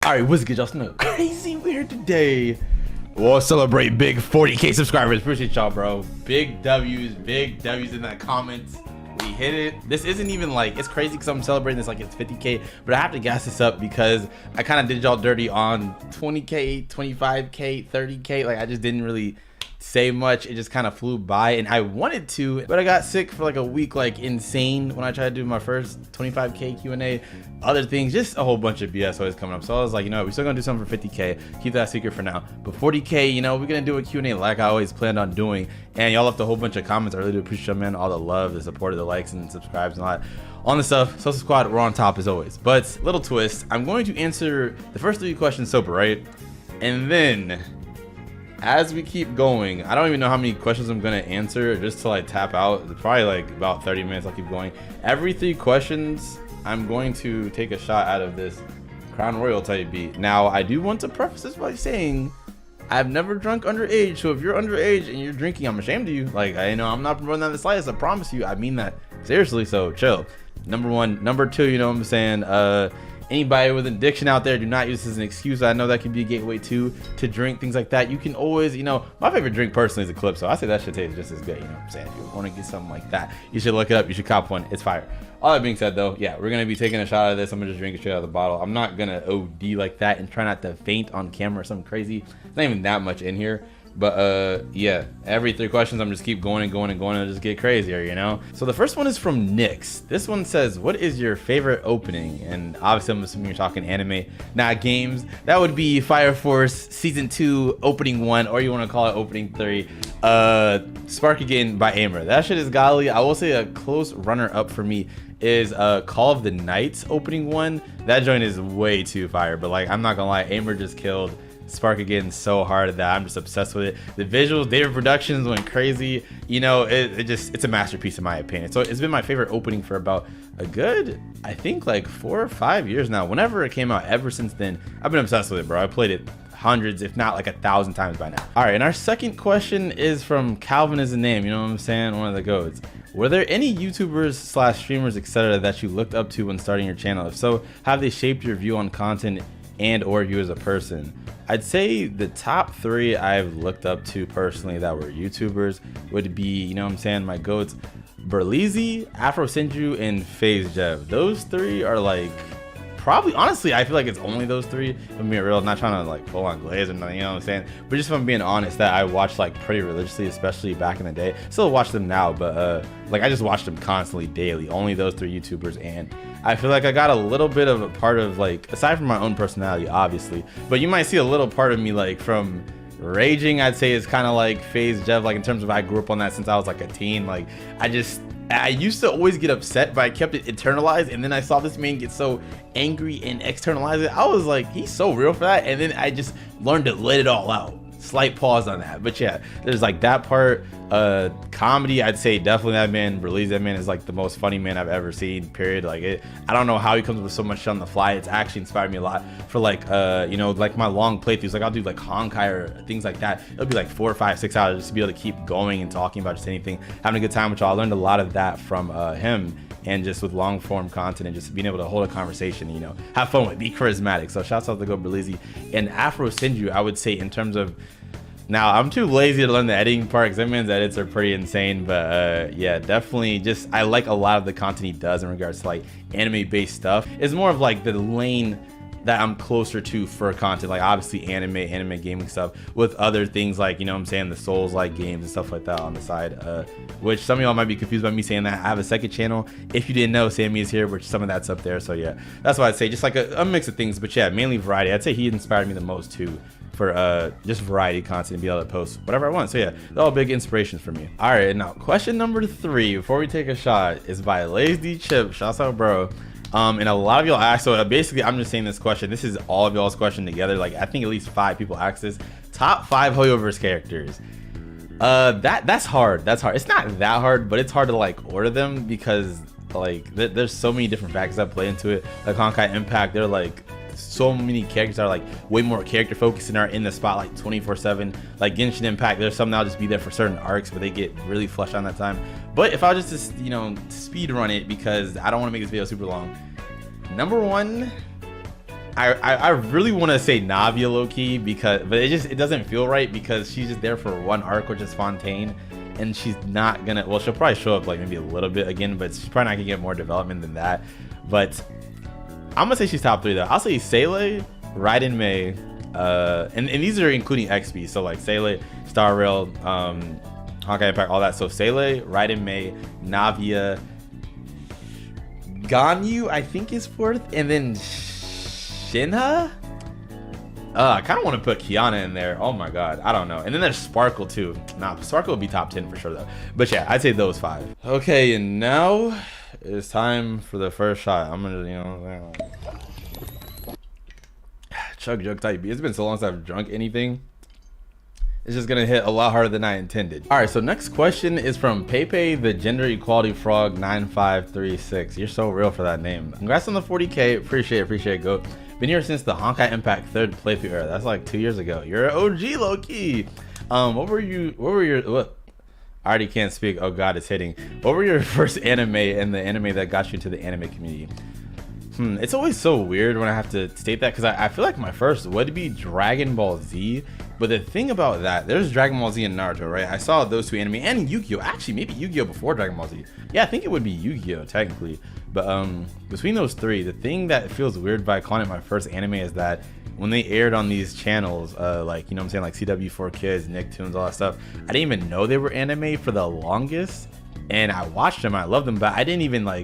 Alright, what's good, y'all? Something crazy weird today. We'll celebrate big 40K subscribers. Appreciate y'all, bro. Big W's in the comments. We hit it. This isn't even like, it's crazy because I'm celebrating this like it's 50K, but I have to gas this up because I kind of did y'all dirty on 20K, 25K, 30K. Like I just didn't really say much. It just kind of flew by, and I wanted to, but I got sick for like a week, like insane, when I tried to do my first 25K Q&A, other things, just a whole bunch of BS always coming up. So I was like, you know, we're still gonna do something for 50K, keep that secret for now, but 40K, you know, we're gonna do a Q&A like I always planned on doing. And y'all left a whole bunch of comments. I really do appreciate, man, all the love, the support, the likes and subscribes and all that on the stuff. Social Squad, we're on top as always. But little twist, I'm going to answer the first 3 questions sober, right? And then as we keep going, I don't even know how many questions I'm gonna answer just till I tap out. It's probably like about 30 minutes. I'll keep going. Every 3 questions, I'm going to take a shot out of this Crown Royal type beat. Now, I do want to preface this by saying I've never drunk underage, so if you're underage and you're drinking, I'm ashamed of you. Like, I know I'm not promoting that the slightest. I promise you, I mean that seriously. So chill. Number 1. Number 2, you know what I'm saying? Anybody with an addiction out there, do not use this as an excuse. I know that can be a gateway too to drink, things like that. You can always, you know, my favorite drink personally is a Clip, so I say that shit tastes just as good. You know what I'm saying? If you want to get something like that, you should look it up. You should cop one. It's fire. All that being said, though, yeah, we're gonna be taking a shot out of this. I'm gonna just drink it straight out of the bottle. I'm not gonna OD like that and try not to faint on camera or something crazy. There's not even that much in here. But yeah, every 3 questions I'm just keep going and going and going and just get crazier, you know. So the first one is from Nyx. This one says, what is your favorite opening? And obviously I'm assuming you're talking anime, not games. That would be Fire Force Season 2 Opening 1, or you want to call it Opening 3, Spark Again by Aimer. That shit is godly. I will say a close runner up for me is Call of the Nights Opening 1. That joint is way too fire, but like I'm not gonna lie, Aimer just killed Spark Again so hard that I'm just obsessed with it. The visuals, David Productions went crazy. You know, it's a masterpiece in my opinion. So it's been my favorite opening for about a good, I think like 4 or 5 years now. Whenever it came out, ever since then, I've been obsessed with it, bro. I played it hundreds, if not like 1,000 times by now. All right, and our second question is from Calvin is a name, you know what I'm saying? One of the goats. Were there any YouTubers / streamers, etc. that you looked up to when starting your channel? If so, have they shaped your view on content and or you as a person? I'd say the top 3 I've looked up to personally that were YouTubers would be, you know what I'm saying, my goats, Berleezy, Afro Senju, and FaZe Jev. Those 3 are like, probably, honestly, I feel like it's only those 3. If I'm being real, I'm not trying to like pull on glaze or nothing, you know what I'm saying? But just if I'm being honest, that I watched like pretty religiously, especially back in the day. Still watch them now, but like I just watched them constantly, daily. Only those 3 YouTubers, and I feel like I got a little bit of a part of like, aside from my own personality, obviously, but you might see a little part of me like from raging, I'd say is kind of like FaZe Jev, like in terms of I grew up on that since I was like a teen. Like I used to always get upset, but I kept it internalized, and then I saw this man get so angry and externalize it. I was like, he's so real for that, and then I just learned to let it all out. Slight pause on that, but yeah, there's like that part. Comedy, I'd say definitely that man, Berleezy, that man is like the most funny man I've ever seen, period. Like I don't know how he comes up with so much shit on the fly. It's actually inspired me a lot for like you know, like my long playthroughs. Like I'll do like Honkai or things like that. It'll be like 4, 5, 6 hours just to be able to keep going and talking about just anything, having a good time with y'all. I learned a lot of that from him, and just with long form content and just being able to hold a conversation, you know, have fun with it, be charismatic. So shouts out to go Berleezy. And Afro Senju, I would say, in terms of, now I'm too lazy to learn the editing part because that man's edits are pretty insane, but yeah, definitely just I like a lot of the content he does in regards to like anime based stuff. It's more of like the lane that I'm closer to for content, like obviously anime gaming stuff, with other things like, you know what I'm saying, the Souls like games and stuff like that on the side, which some of y'all might be confused by me saying that. I have a second channel, if you didn't know, Sxmmy is here, which some of that's up there. So yeah, that's why I'd say just like a mix of things, but yeah, mainly variety. I'd say he inspired me the most too, for just variety content and be able to post whatever I want. So yeah, they're all big inspirations for me. All right, now question number 3 before we take a shot is by Lazy Chip. Shouts out, bro. And a lot of y'all asked, so basically I'm just saying this question, this is all of y'all's question together. Like I think at least 5 people asked this. Top 5 Hoyoverse characters. That's hard. It's not that hard, but it's hard to like order them because like there's so many different factors that play into it. Like Honkai Impact, they're like so many characters that are like way more character focused and are in the spotlight 24/7. Like Genshin Impact, there's some that'll just be there for certain arcs, but they get really flushed on that time. But if I was just to, you know, speed run it, because I don't want to make this video super long. Number 1, I really want to say Navia low-key, because but it doesn't feel right, because she's just there for one arc, which is Fontaine, and she's not gonna, well, she'll probably show up like maybe a little bit again, but she's probably not gonna get more development than that. But I'm gonna say she's top 3 though. I'll say Seele, Raiden Mei, and these are including XP, so like Seele, Star Rail, Honkai Impact, all that. So Seele, Raiden Mei, Navia, Ganyu I think is 4th, and then Shinha. I kind of want to put Kiana in there. Oh my god, I don't know. And then there's Sparkle too. Nah, Sparkle would be top 10 for sure though. But yeah, I'd say those 5. Okay, and now it's time for the first shot. I'm gonna, you know, chug jug type B. It's been so long since I've drunk anything. It's just gonna hit a lot harder than I intended. All right, so next question is from Pepe the Gender Equality Frog 9536. You're so real for that name. Congrats on the 40K. Appreciate it, goat. Been here since the Honkai Impact 3rd playthrough era. That's like 2 years ago. You're an OG low-key. What were your what? I already can't speak. Oh god, it's hitting. What were your first anime and the anime that got you into the anime community? It's always so weird when I have to state that, because I feel like my first would be Dragon Ball Z. But the thing about that, there's Dragon Ball Z and Naruto, right? I saw those 2 anime, and Yu-Gi-Oh! Actually, maybe Yu-Gi-Oh! Before Dragon Ball Z. Yeah, I think it would be Yu-Gi-Oh! Technically. But between those 3, the thing that feels weird by calling it my first anime is that when they aired on these channels, like, you know what I'm saying, like CW4Kids, Nicktoons, all that stuff, I didn't even know they were anime for the longest. And I watched them, I loved them, but I didn't even, my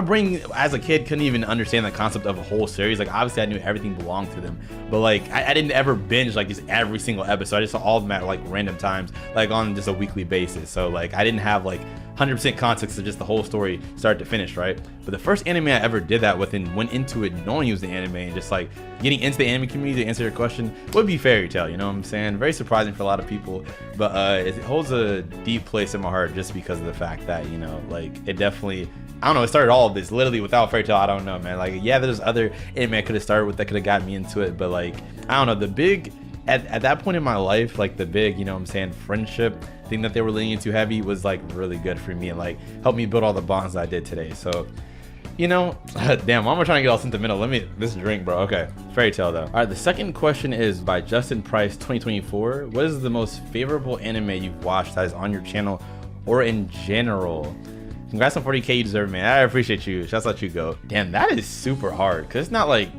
brain as a kid couldn't even understand the concept of a whole series. Like, obviously I knew everything belonged to them, but like, I didn't ever binge like just every single episode. I just saw all of them at like random times, like on just a weekly basis. So like, I didn't have like 100% context of just the whole story start to finish, right? But the first anime I ever did that with and went into it knowing it was the anime and just like getting into the anime community, to answer your question, would be Fairy Tail. You know what I'm saying? Very surprising for a lot of people, but it holds a deep place in my heart just because of the fact that, you know, like, it definitely, I don't know, it started all of this literally without Fairy Tail. I don't know, man. Like, yeah, there's other anime I could have started with that could have got me into it, but like, I don't know, the big, at that point in my life, like the big, you know what I'm saying, friendship thing that they were leaning into heavy was like really good for me and like helped me build all the bonds that I did today. So, you know, damn, why am I trying to get all sentimental? Let me, this drink, bro. Okay, Fairy Tail though. All right, the second question is by Justin Price 2024. What is the most favorable anime you've watched that is on your channel or in general? Congrats on 40K, you deserve it, man. I appreciate you. Shouts out you, go. Damn, that is super hard, because it's not like,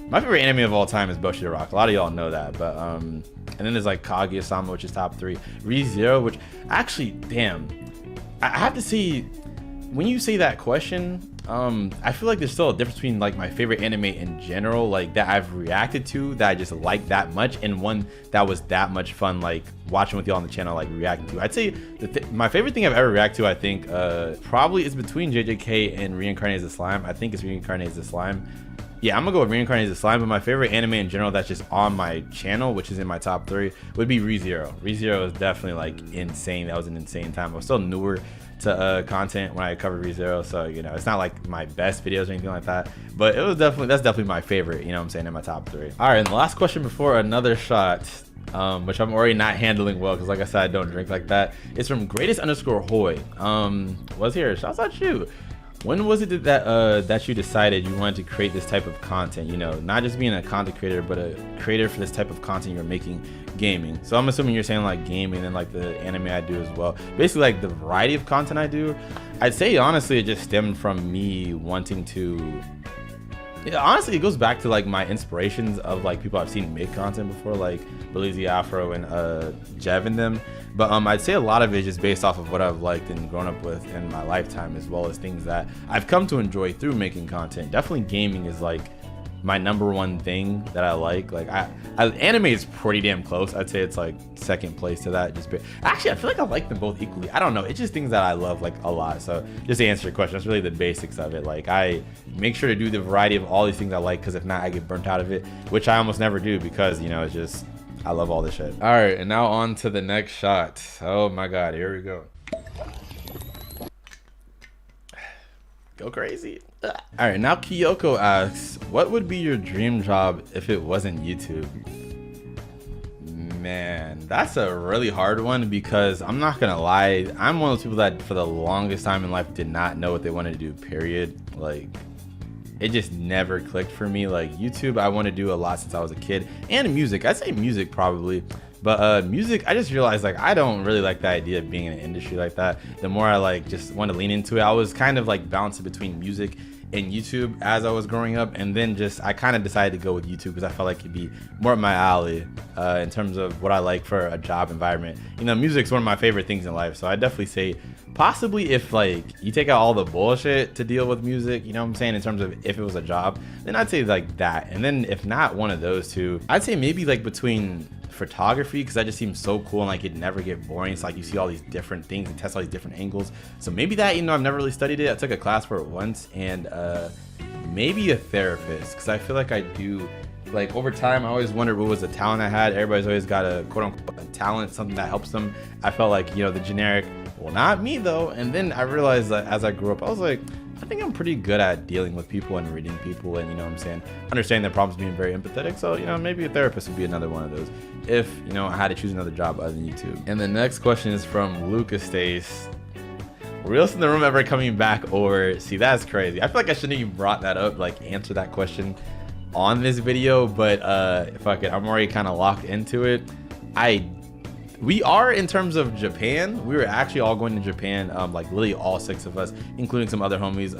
my favorite anime of all time is Bushido Rock. A lot of y'all know that, but and then there's like Kaguya-sama, which is top 3. ReZero, which actually, damn, I have to see, when you say that question, I feel like there's still a difference between like my favorite anime in general, like that I've reacted to, that I just like that much, and one that was that much fun, like watching with y'all on the channel, like reacting to. I'd say my favorite thing I've ever reacted to, I think, probably is between JJK and Reincarnated as a Slime. I think it's Reincarnated as a Slime. Yeah, I'm gonna go with Reincarnated as a Slime, but my favorite anime in general that's just on my channel, which is in my top 3, would be ReZero. ReZero is definitely like insane. That was an insane time. I was still newer to content when I covered ReZero, so you know, it's not like my best videos or anything like that, but it was definitely, that's definitely my favorite, you know what I'm saying, in my top 3. All right, and the last question before another shot, which I'm already not handling well because like I said, I don't drink like that. It's from greatest_Hoy. Was here. Shouts out you. When was it that you decided you wanted to create this type of content? You know, not just being a content creator, but a creator for this type of content you're making, gaming. So I'm assuming you're saying like gaming and like the anime I do as well. Basically like the variety of content I do. I'd say honestly it just stemmed from me wanting to, yeah, honestly it goes back to like my inspirations of like people I've seen make content before, like Belize Afro and Jev and them. But I'd say a lot of it is just based off of what I've liked and grown up with in my lifetime, as well as things that I've come to enjoy through making content. Definitely gaming is like my #1 thing that I like. Like anime is pretty damn close. I'd say it's like second place to that. Actually, I feel like I like them both equally. I don't know. It's just things that I love like a lot. So just to answer your question, that's really the basics of it. Like I make sure to do the variety of all these things I like, because if not, I get burnt out of it, which I almost never do, because you know, it's just, I love all this shit. All right, and now on to the next shot. Oh my God, here we go. Go crazy. All right, now Kyoko asks, what would be your dream job if it wasn't YouTube? Man, that's a really hard one, because I'm not gonna lie, I'm one of those people that for the longest time in life did not know what they wanted to do, period. Like, it just never clicked for me. Like YouTube, I want to do a lot since I was a kid, and music. I'd say music probably. But music, I just realized like I don't really like the idea of being in an industry like that. The more I like just want to lean into it, I was kind of like bouncing between music and YouTube as I was growing up, and then just I kind of decided to go with YouTube because I felt like it'd be more up my alley in terms of what I like for a job environment. You know, music's one of my favorite things in life, so I definitely say possibly if like you take out all the bullshit to deal with music, you know what I'm saying, in terms of if it was a job, then I'd say like that. And then if not one of those two, I'd say maybe like between photography, because that just seems so cool and like it never get boring. It's like you see all these different things and test all these different angles. So maybe that, you know, I've never really studied it. I took a class for it once. And maybe a therapist, because I feel like I do, like over time I always wondered what was the talent I had. Everybody's always got a quote unquote a talent, something that helps them. I felt like, you know, the generic, well, not me though. And then I realized that as I grew up, I was like, I think I'm pretty good at dealing with people and reading people and, you know what I'm saying, understanding their problems, being very empathetic. So, you know, maybe a therapist would be another one of those if, you know, I had to choose another job other than YouTube. And the next question is from Lucas Stace. Realest in the room ever coming back over? See, that's crazy. I feel like I shouldn't even brought that up, like answer that question on this video, but fuck it, I'm already kind of locked into it. We are, in terms of Japan, we were actually all going to Japan, like literally all 6 of us, including some other homies,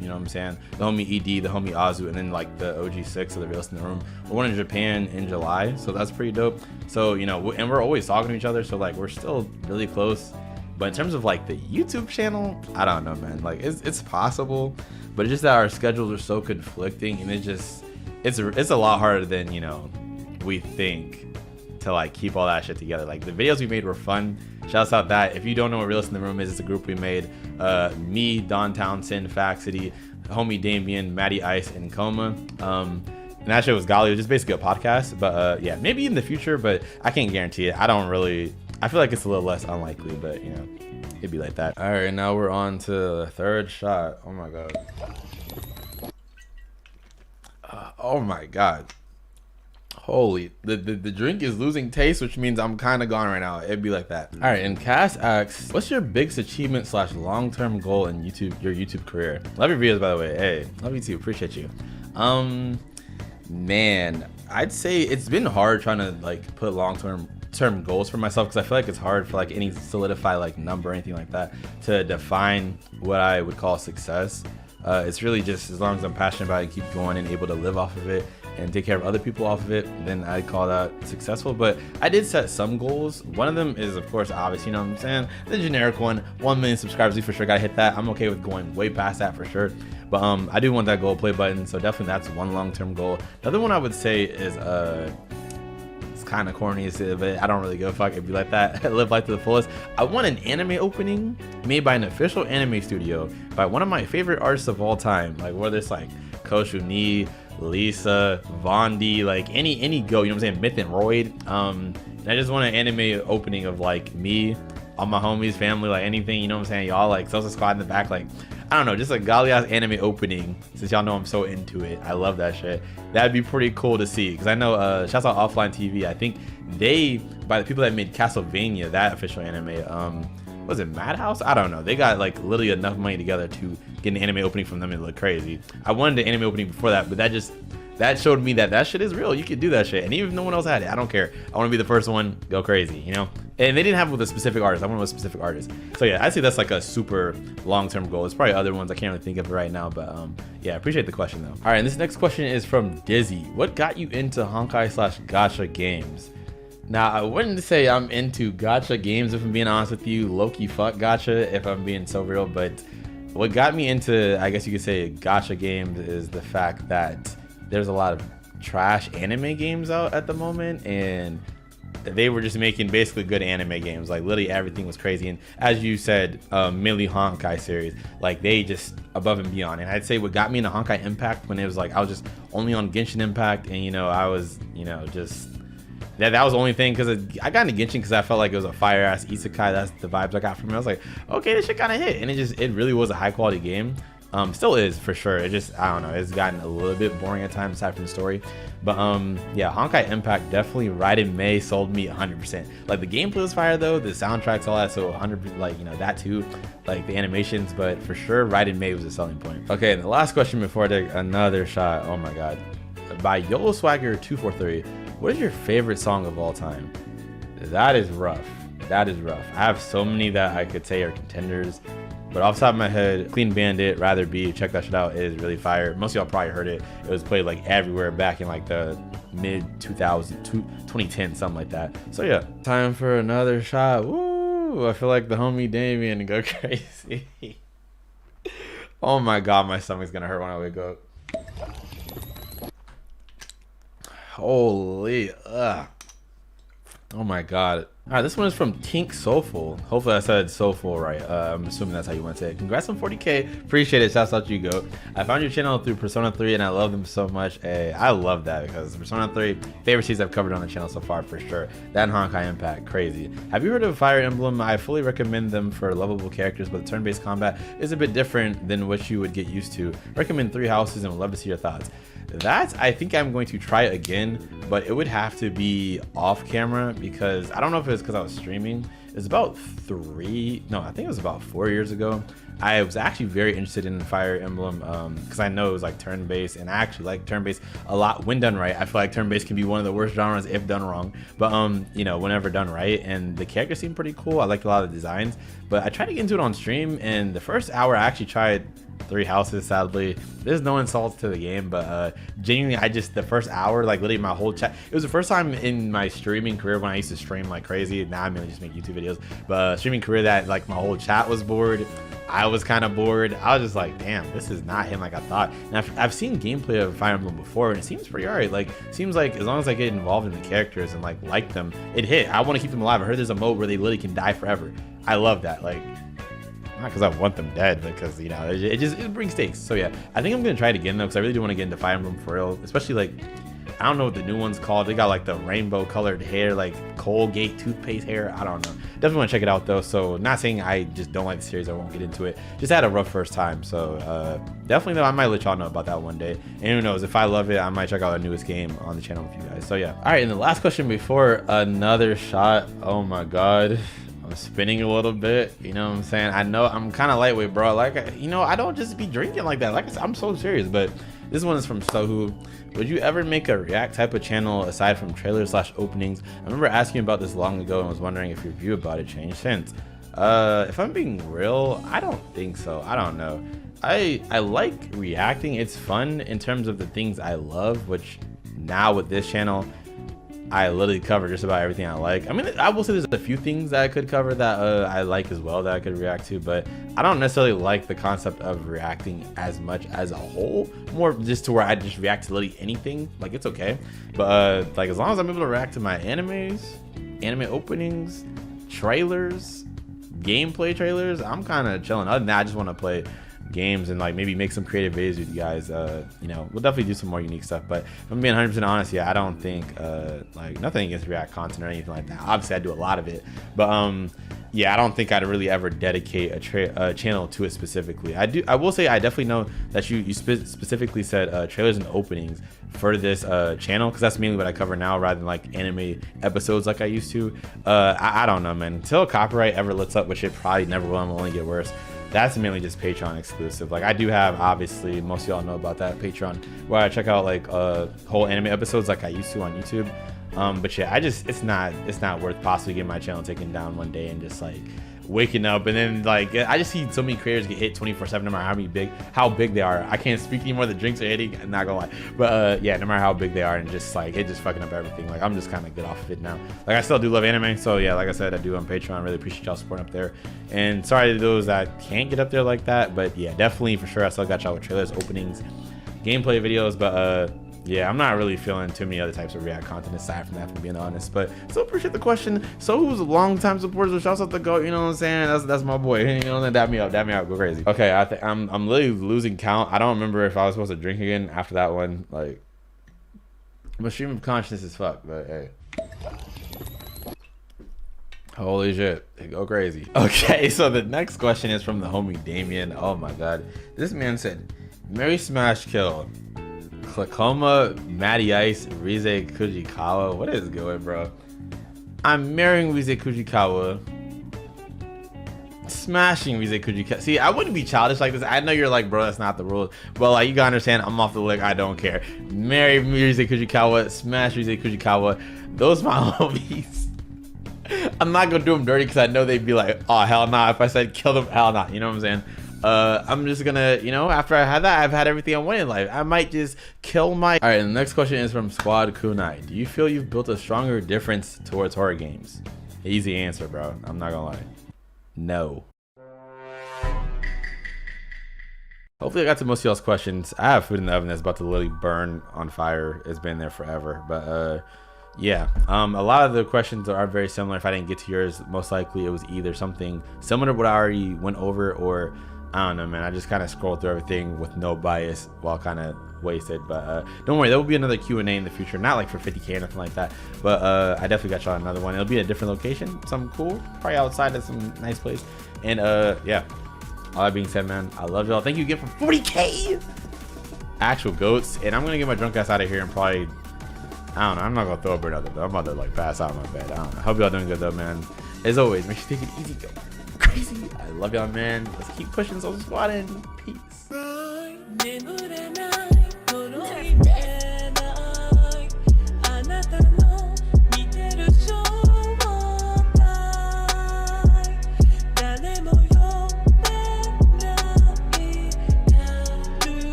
you know what I'm saying, the homie ED, the homie Azu, and then like the OG 6 of the Realest in the room. We're going to Japan in July, so that's pretty dope. So, you know, and we're always talking to each other, so like we're still really close. But in terms of like the YouTube channel, I don't know, man. Like it's possible, but it's just that our schedules are so conflicting, and it's a lot harder than, you know, we think to like keep all that shit together. Like the videos we made were fun. Shouts out that. If you don't know what Realest in the Room is, it's a group we made. Me, Don Townsend, Faxity, homie Damien, Maddie Ice, and Coma. And that shit was golly. It was just basically a podcast. But yeah, maybe in the future, but I can't guarantee it. I feel like it's a little less unlikely, but you know, it'd be like that. All right, now we're on to the third shot. Oh my God. Oh my God. Holy, the drink is losing taste, which means I'm kind of gone right now. It'd be like that. All right, and Cass asks, what's your biggest achievement / long-term goal in your YouTube career? Love your videos, by the way. Hey, love you too. Appreciate you. Man, I'd say it's been hard trying to like put long-term goals for myself, because I feel like it's hard for like any solidified like number or anything like that to define what I would call success. It's really just as long as I'm passionate about it and keep going and able to live off of it and take care of other people off of it, then I call that successful. But I did set some goals. One of them is, of course, obvious, you know what I'm saying, the generic one, 1 million subscribers. We for sure gotta hit that. I'm okay with going way past that for sure, but I do want that gold play button, so definitely that's one long-term goal. The other one I would say is it's kind of corny, but I don't really give a fuck. It'd be like that. Live life to the fullest. I want an anime opening made by an official anime studio by one of my favorite artists of all time, like whether it's like Koshuni, Lisa, Vondi, like any go, you know what I'm saying, Myth and Royd. And I just want an anime opening of like me, all my homies, family, like anything, you know what I'm saying, y'all, like Salsa Squad in the back, like I don't know, just a golly ass anime opening, since y'all know I'm so into it. I love that shit. That'd be pretty cool to see, because I know shouts out Offline TV, I think they, by the people that made Castlevania, that official anime, was it Madhouse? I don't know. They got like literally enough money together to get an anime opening from them and look crazy. I wanted an anime opening before that, but that showed me that shit is real. You can do that shit, and even if no one else had it, I don't care. I want to be the first one, go crazy, you know. And they didn't have it with a specific artist. I want with a specific artist. So yeah, I'd say that's like a super long-term goal. There's probably other ones I can't really think of it right now, but yeah, I appreciate the question though. All right, and this next question is from Dizzy. What got you into Honkai / gacha games? Now, I wouldn't say I'm into gacha games, if I'm being honest with you. Low-key fuck gacha, if I'm being so real. But what got me into, I guess you could say, gacha games is the fact that there's a lot of trash anime games out at the moment, and they were just making basically good anime games. Like literally everything was crazy, and as you said, mainly Honkai series, like they just above and beyond. And I'd say what got me into Honkai Impact, when it was like I was just only on Genshin Impact, and you know I was, you know, just that was the only thing, because I got into Genshin because I felt like it was a fire ass isekai. That's the vibes I got from it. I was like, okay, this shit kind of hit, and it really was a high quality game. Still is for sure. It just, I don't know, it's gotten a little bit boring at times aside from the story. But yeah, Honkai Impact definitely Raiden May sold me 100%. Like the gameplay was fire though, the soundtracks, all that, so 100%, like, you know, that too, like the animations, but for sure Raiden May was a selling point. Okay, and the last question before I take another shot. Oh my god. By YOLO Swagger 243, what is your favorite song of all time? That is rough. That is rough. I have so many that I could say are contenders, but off the top of my head, Clean Bandit, Rather Be, check that shit out. It is really fire. Most of y'all probably heard it. It was played like everywhere back in like the mid 2010, something like that. So yeah, time for another shot. Woo! I feel like the homie Damien go crazy. Oh my god, my stomach's gonna hurt when I wake up. Holy, ugh. Oh my god. All right, this one is from Tink Soulful. Hopefully I said Soulful right. I'm assuming that's how you want to say it. Congrats on 40K. Appreciate it. Shouts out to you, GOAT. I found your channel through Persona 3 and I love them so much. Hey, I love that because Persona 3, favorite series I've covered on the channel so far for sure. That and Honkai Impact, crazy. Have you heard of Fire Emblem? I fully recommend them for lovable characters, but the turn-based combat is a bit different than what you would get used to. Recommend 3 houses and would love to see your thoughts. That I think I'm going to try again, but it would have to be off camera because I don't know if it's because I was streaming. It's about I think it was about 4 years ago. I was actually very interested in Fire Emblem because I know it was like turn-based, and I actually like turn-based a lot when done right. I feel like turn-based can be one of the worst genres if done wrong, but you know, whenever done right. And the characters seemed pretty cool. I liked a lot of the designs, but I tried to get into it on stream, and the first hour I actually tried 3 houses. Sadly, there's no insults to the game, but genuinely the first hour, like literally my whole chat, it was the first time in my streaming career when I used to stream like crazy. Now I mainly just make YouTube videos, but streaming career that like my whole chat was bored. I was kind of bored. I was just like, damn, this is not him like I thought. And I've seen gameplay of Fire Emblem before, and it seems pretty alright. Like, seems like as long as I get involved in the characters and like them, it hit. I want to keep them alive. I heard there's a mode where they literally can die forever. I love that. Like, not because I want them dead, but because, you know, it brings stakes. So yeah, I think I'm gonna try it again though, because I really do want to get into Fire Emblem for real. Especially like, I don't know what the new one's called. They got like the rainbow colored hair, like Colgate toothpaste hair. I don't know. Definitely want to check it out though. So not saying I just don't like the series, I won't get into it. Just had a rough first time. So definitely though, I might let y'all know about that one day. And who knows, if I love it, I might check out the newest game on the channel with you guys. So yeah. All right, and the last question before another shot. Oh my god. I'm spinning a little bit, you know what I'm saying? I know I'm kind of lightweight, bro. Like, you know, I don't just be drinking like that. Like I said, I'm so serious, but this one is from Sohu. Would you ever make a react type of channel aside from trailers / openings? I remember asking about this long ago and was wondering if your view about it changed since. If I'm being real, I don't think so. I don't know. I like reacting. It's fun in terms of the things I love, which now with this channel, I literally cover just about everything I like. I mean, I will say there's a few things that I could cover that I like as well that I could react to, but I don't necessarily like the concept of reacting as much as a whole. More just to where I just react to literally anything. Like, it's okay. But like, as long as I'm able to react to my animes, anime openings, trailers, gameplay trailers, I'm kind of chilling. Other than that, I just want to play games and like maybe make some creative videos with you guys. You know, we'll definitely do some more unique stuff, but if I'm being 100% honest, yeah, I don't think like, nothing against react content or anything like that. Obviously I do a lot of it, but yeah, I don't think I'd really ever dedicate a channel to it specifically. I will say I definitely know that you specifically said trailers and openings for this channel, because that's mainly what I cover now rather than like anime episodes like I used to. I don't know, man. Until copyright ever lets up, which it probably never will and will only get worse, that's mainly just Patreon exclusive. Like, I do have, obviously, most of y'all know about that, Patreon, where I check out like whole anime episodes like I used to on YouTube. But yeah, it's not worth possibly getting my channel taken down one day and just like waking up and then like, I just see so many creators get hit 24/7 no matter how big they are. I can't speak anymore, the drinks are hitting, I'm not gonna lie, but yeah, no matter how big they are, and just like it just fucking up everything. Like, I'm just kind of good off of it now. Like, I still do love anime, so yeah, like I said, I do on Patreon. Really appreciate y'all supporting up there, and sorry to those that can't get up there like that, but yeah, definitely for sure I still got y'all with trailers, openings, gameplay videos. But yeah, I'm not really feeling too many other types of react content aside from that, for being honest. But still appreciate the question. So who's a long time supporter, so shouts out the GOAT, you know what I'm saying? That's my boy. You know, dab me up, go crazy. Okay, I'm literally losing count. I don't remember if I was supposed to drink again after that one. Like, my stream of consciousness is fucked, but hey. Holy shit, they go crazy. Okay, so the next question is from the homie Damien. Oh my god. This man said, Mary Smash Kill. Klakoma, Matty Ice, Rize Kujikawa. What is going, bro? I'm marrying Rize Kujikawa. Smashing Rize Kujikawa. See, I wouldn't be childish like this. I know you're like, bro, that's not the rules. But like, you gotta understand, I'm off the lick. I don't care. Marry Rize Kujikawa. Smash Rize Kujikawa. Those my homies. I'm not gonna do them dirty because I know they'd be like, oh hell nah. If I said kill them, hell nah. You know what I'm saying? I'm just gonna, you know, after I had that, I've had everything I want in life. I might just kill my. All right, and the next question is from Squad Kunai. Do you feel you've built a stronger difference towards horror games? Easy answer, bro. I'm not gonna lie. No. Hopefully I got to most of y'all's questions. I have food in the oven that's about to literally burn on fire. It's been there forever, but yeah, a lot of the questions are very similar. If I didn't get to yours, most likely it was either something similar to what I already went over, or I don't know, man. I just kind of scrolled through everything with no bias while kind of wasted. But don't worry, there will be another Q&A in the future, not like for 50K or nothing like that, but I definitely got y'all another one. It'll be a different location, something cool, probably outside of some nice place. And yeah, all that being said, man, I love y'all. Thank you again for 40K actual goats, and I'm gonna get my drunk ass out of here and probably, I don't know, I'm not gonna throw up another though. I'm about to like pass out in my bed. I don't know. Hope y'all doing good though, man. As always, make sure you take it easy, go crazy. I love y'all, man. Let's keep pushing Social Squad in. Peace.